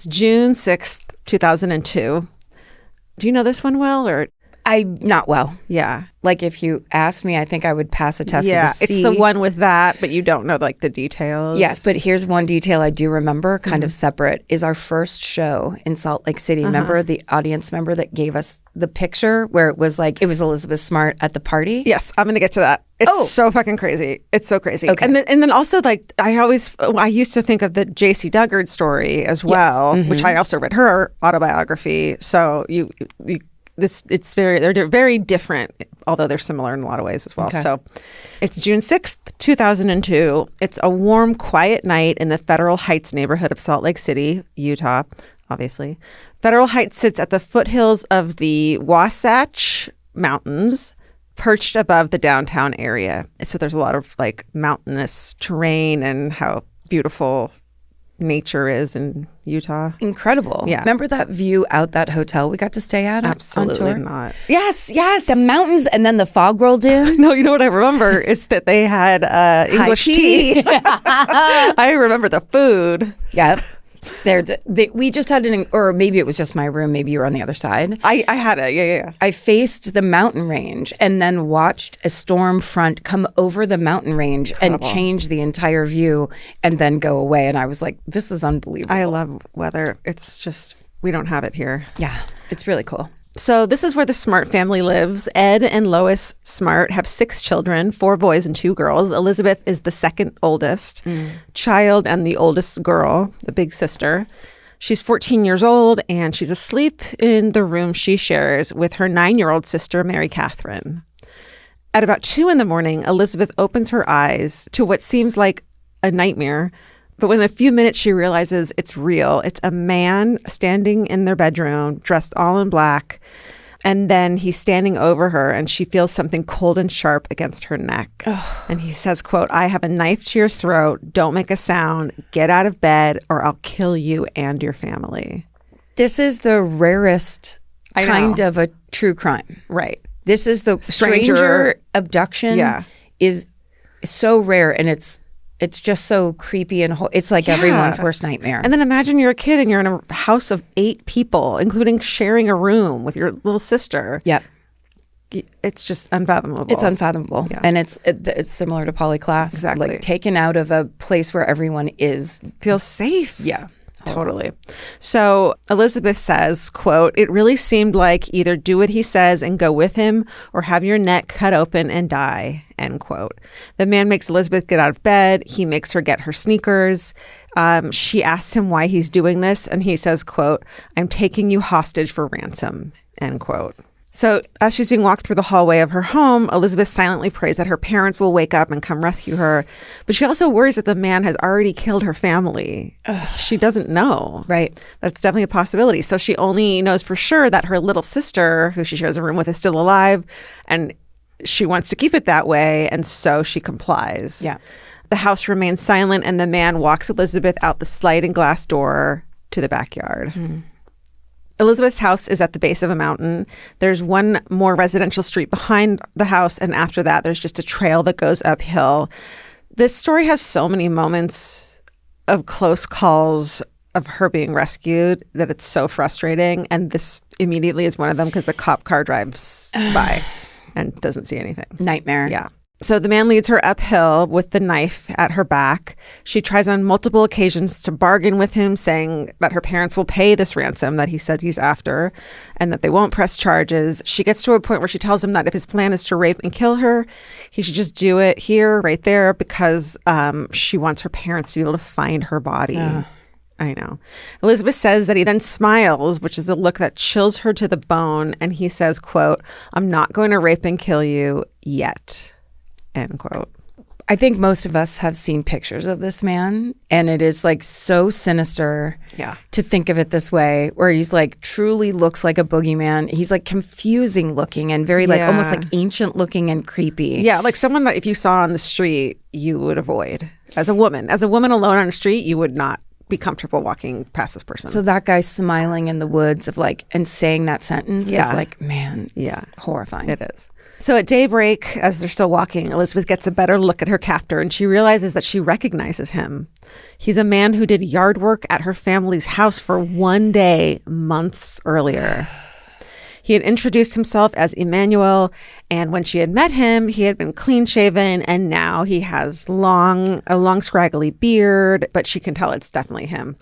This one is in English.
It's June 6th, 2002. Do you know this one well, or? Not well. Yeah. Like, if you asked me, I think I would pass a test with a C. It's the one with that, but you don't know, like, the details. Yes, but here's one detail I do remember, kind of separate, is our first show in Salt Lake City. Remember the audience member that gave us the picture where it was like, it was Elizabeth Smart at the party? Yes, I'm going to get to that. It's so fucking crazy. It's so crazy. Okay. And then also, like, I used to think of the J.C. Dugard story as well, which I also read her autobiography. So they're very different, although they're similar in a lot of ways as well. Okay. So it's June 6th, 2002. It's a warm, quiet night in the Federal Heights neighborhood of Salt Lake City, Utah, obviously. Federal Heights sits at the foothills of the Wasatch Mountains, perched above the downtown area. So there's a lot of, like, mountainous terrain and how beautiful nature is in Utah. Incredible. Yeah. Remember that view out that hotel we got to stay at? Absolutely on tour? not. Yes. The mountains, and then the fog rolled in. No, you know what I remember is that they had English tea. I remember the food. Yeah. We just had or maybe it was just my room. Maybe you were on the other side. I had it. Yeah. I faced the mountain range and then watched a storm front come over the mountain range and change the entire view and then go away. And I was like, this is unbelievable. I love weather. It's just, we don't have it here. Yeah, it's really cool. So this is where the Smart family lives. Ed and Lois Smart have 6 children, 4 boys and 2 girls. Elizabeth is the second oldest child and the oldest girl, the big sister. She's 14 years old, and she's asleep in the room she shares with her 9-year-old sister, Mary Catherine. At about 2 a.m, Elizabeth opens her eyes to what seems like a nightmare. But within a few minutes, she realizes it's real. It's a man standing in their bedroom, dressed all in black. And then he's standing over her, and she feels something cold and sharp against her neck. And he says, quote, "I have a knife to your throat. Don't make a sound. Get out of bed, or I'll kill you and your family." This is the rarest kind of a true crime. Right. This is the stranger abduction. Yeah. Is so rare, and it's just so creepy and it's like everyone's worst nightmare. And then imagine you're a kid and you're in a house of 8 people, including sharing a room with your little sister. Yep. It's just unfathomable. It's unfathomable. Yeah. And it's similar to polyclass. Exactly. Like taken out of a place where everyone feels safe. Yeah. Totally. So Elizabeth says, quote, "It really seemed like either do what he says and go with him or have your neck cut open and die," end quote. The man makes Elizabeth get out of bed. He makes her get her sneakers. She asks him why he's doing this. And he says, quote, "I'm taking you hostage for ransom," end quote. So as she's being walked through the hallway of her home, Elizabeth silently prays that her parents will wake up and come rescue her. But she also worries that the man has already killed her family. She doesn't know. Right. That's definitely a possibility. So she only knows for sure that her little sister, who she shares a room with, is still alive. And she wants to keep it that way. And so she complies. Yeah. The house remains silent, and the man walks Elizabeth out the sliding glass door to the backyard. Elizabeth's house is at the base of a mountain. There's one more residential street behind the house, and after that, there's just a trail that goes uphill. This story has so many moments of close calls of her being rescued that it's so frustrating, and this immediately is one of them because the cop car drives by and doesn't see anything. Nightmare. Yeah. So the man leads her uphill with the knife at her back. She tries on multiple occasions to bargain with him, saying that her parents will pay this ransom that he said he's after and that they won't press charges. She gets to a point where she tells him that if his plan is to rape and kill her, he should just do it here, right there, because she wants her parents to be able to find her body. I know. Elizabeth says that he then smiles, which is a look that chills her to the bone. And he says, quote, "I'm not going to rape and kill you yet." End quote. I think most of us have seen pictures of this man, and it is like so sinister to think of it this way, where he's like truly looks like a boogeyman. He's like confusing looking and very like almost like ancient looking and creepy. Yeah, like someone that if you saw on the street, you would avoid. As a woman alone on the street, you would not be comfortable walking past this person. So that guy smiling in the woods of like and saying that sentence is like, man, it's horrifying. It is. So at daybreak, as they're still walking, Elizabeth gets a better look at her captor and she realizes that she recognizes him. He's a man who did yard work at her family's house for one day months earlier. He had introduced himself as Emmanuel, and when she had met him, he had been clean-shaven, and now he has a long, scraggly beard, but she can tell it's definitely him.